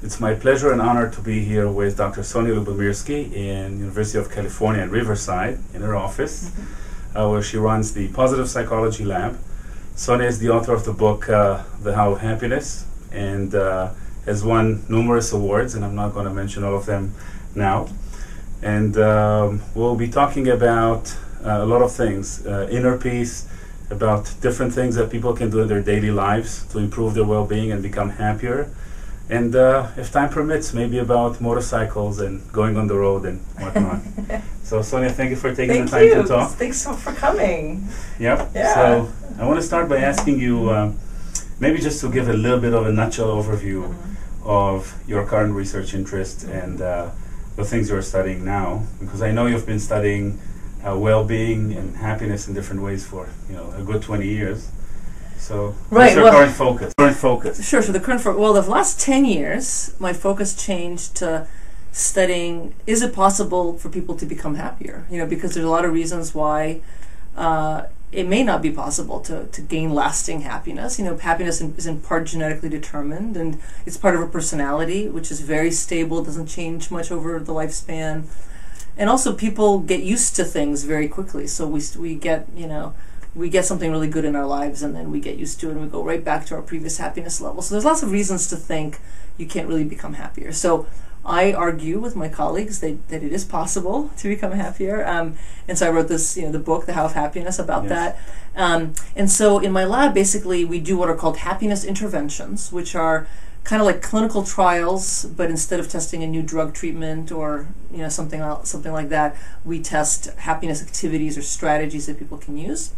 It's my pleasure and honor to be here with Dr. Sonja Lyubomirsky in University of California at Riverside in her office, where she runs the Positive Psychology Lab. Sonja is the author of the book, The How of Happiness, and has won numerous awards, and I'm not going to mention all of them now. And we'll be talking about a lot of things, inner peace, about different things that people can do in their daily lives to improve their well-being and become happier. And if time permits, maybe about motorcycles and going on the road and whatnot. So Sonja, thank you for taking the time to talk. Thanks for coming. Yep. Yeah. So I want to start by asking you, maybe just to give a little bit of a nutshell overview of your current research interest and the things you're studying now, because I know you've been studying well-being and happiness in different ways for a good 20 years. So, what's your current focus? Sure. So the current focus. Well, the last 10 years, my focus changed to studying: is it possible for people to become happier? Because there's a lot of reasons why it may not be possible to gain lasting happiness. Happiness is in part genetically determined, and it's part of a personality, which is very stable, doesn't change much over the lifespan. And also, people get used to things very quickly. So we get something really good in our lives, and then we get used to it, and we go right back to our previous happiness level. So there's lots of reasons to think you can't really become happier. So I argue with my colleagues that it is possible to become happier. And so I wrote this, the book, The How of Happiness, about that. And so in my lab, basically, we do what are called happiness interventions, which are kind of like clinical trials, but instead of testing a new drug treatment or something like that, we test happiness activities or strategies that people can use.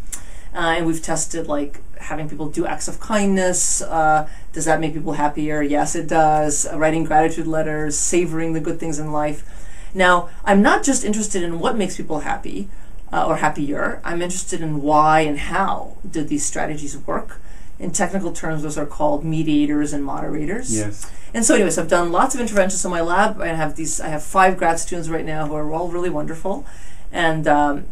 And we've tested like having people do acts of kindness. Does that make people happier? Yes, it does. Writing gratitude letters, savoring the good things in life. Now, I'm not just interested in what makes people happy or happier. I'm interested in why and how did these strategies work. In technical terms, those are called mediators and moderators. Yes. And so anyways, I've done lots of interventions in my lab. I have 5 grad students right now who are all really wonderful. And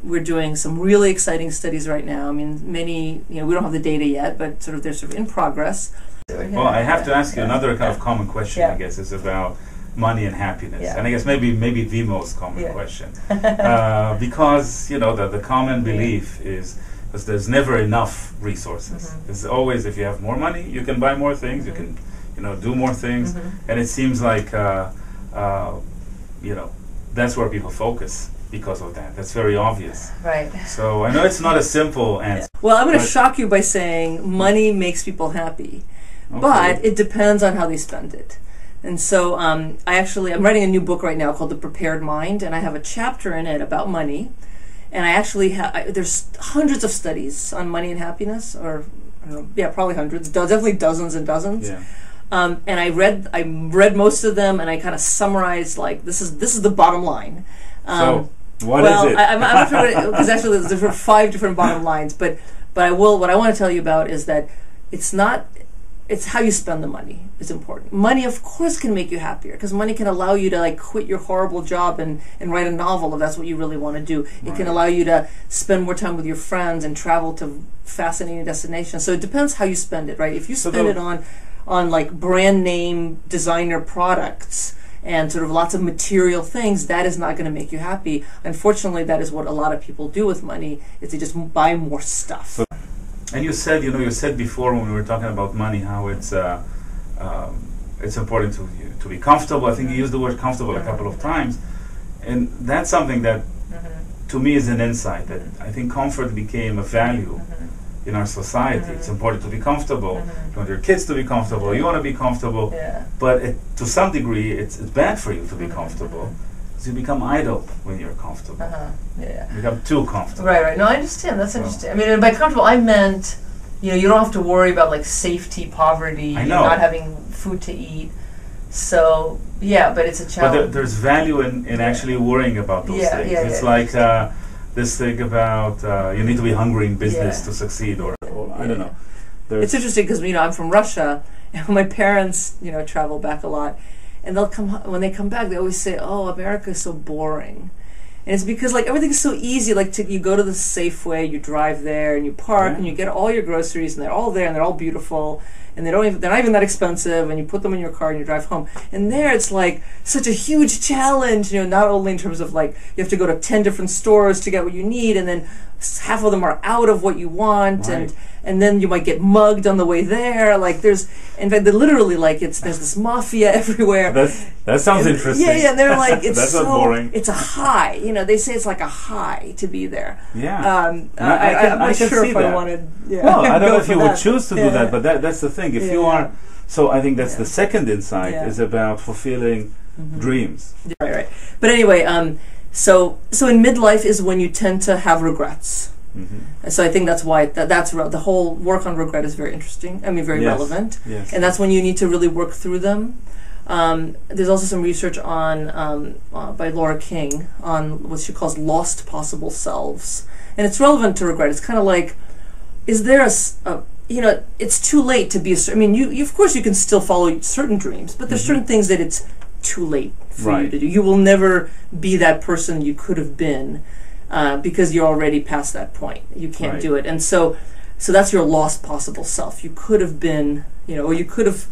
we're doing some really exciting studies right now. I mean, many, we don't have the data yet, but they're sort of in progress. Well, I have to ask you another kind of common question, I guess, is about money and happiness. And I guess maybe the most common question. Because, the common belief is because there's never enough resources. It's always, if you have more money, you can buy more things, you can, do more things. And it seems like, that's where people focus. Because of that. That's very obvious. Right. So I know it's not a simple answer. Well, I'm going to shock you by saying money makes people happy, but it depends on how they spend it. And so I'm writing a new book right now called The Prepared Mind, and I have a chapter in it about money. And I actually there's hundreds of studies on money and happiness, or I don't know, probably hundreds, definitely dozens and dozens. Yeah. And I read most of them, and I kind of summarized like this is the bottom line. What is it? I'm not sure because actually there's 5 different bottom lines, but what I want to tell you about is that it's how you spend the money is important. Money, of course, can make you happier because money can allow you to like quit your horrible job and write a novel if that's what you really want to do. It can allow you to spend more time with your friends and travel to fascinating destinations. So it depends how you spend it, right? If you spend it on like brand name designer products and sort of lots of material things, that is not going to make you happy. Unfortunately, that is what a lot of people do with money, is they just buy more stuff. And you said before when we were talking about money how it's important to be comfortable. I think you used the word comfortable a couple of times. And that's something that to me is an insight, that I think comfort became a value in our society. It's important to be comfortable. You want your kids to be comfortable. You want to be comfortable. But to some degree, it's bad for you to be comfortable. Because you become idle when you're comfortable. You become too comfortable. Right. No, I understand. That's interesting. I mean, by comfortable, I meant, you don't have to worry about like safety, poverty, not having food to eat. So, but it's a challenge. But there's value in actually worrying about those things. It's like this thing about you need to be hungry in business to succeed, or I don't know. It's interesting because I'm from Russia, and my parents travel back a lot, and when they come back, they always say, "Oh, America is so boring," and it's because like everything's so easy. Like you go to the Safeway, you drive there, and you park, and you get all your groceries, and they're all there, and they're all beautiful. and they're not even that expensive, and you put them in your car and you drive home. And there it's like such a huge challenge, not only in terms of like you have to go to 10 different stores to get what you need, and then half of them are out of what you want, right. and then you might get mugged on the way there. Like there's, in fact, they're literally like there's this mafia everywhere. That sounds interesting. Yeah, and they're like it's That's so not boring. it's a high. They say it's like a high to be there. Yeah, I'm not sure if I wanted. Yeah. Well, I don't know if you would that. choose to do that, but that's the thing. If you are, so I think that's the second insight is about fulfilling dreams. Right. But anyway, so in midlife is when you tend to have regrets. So I think that's why that's the whole work on regret is very interesting. I mean, very relevant. Yes. And that's when you need to really work through them. There's also some research on by Laura King on what she calls lost possible selves, and it's relevant to regret. It's kind of like, is there it's too late to be I mean, you of course you can still follow certain dreams, but there's certain things that it's too late for you to do. You will never be that person you could have been because you're already past that point. You can't do it, and so that's your lost possible self. You could have been, or you could have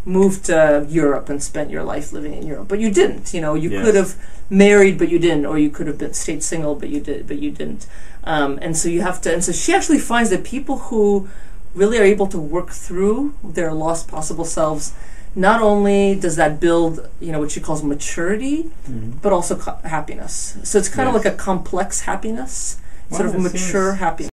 moved to Europe and spent your life living in Europe, but you didn't. You could have married, but you didn't, or you could have stayed single, but you didn't. And so you have to. And so she actually finds that people who really are able to work through their lost possible selves, not only does that build, what she calls maturity, but also happiness. So it's kind of like a complex happiness, sort of mature happiness.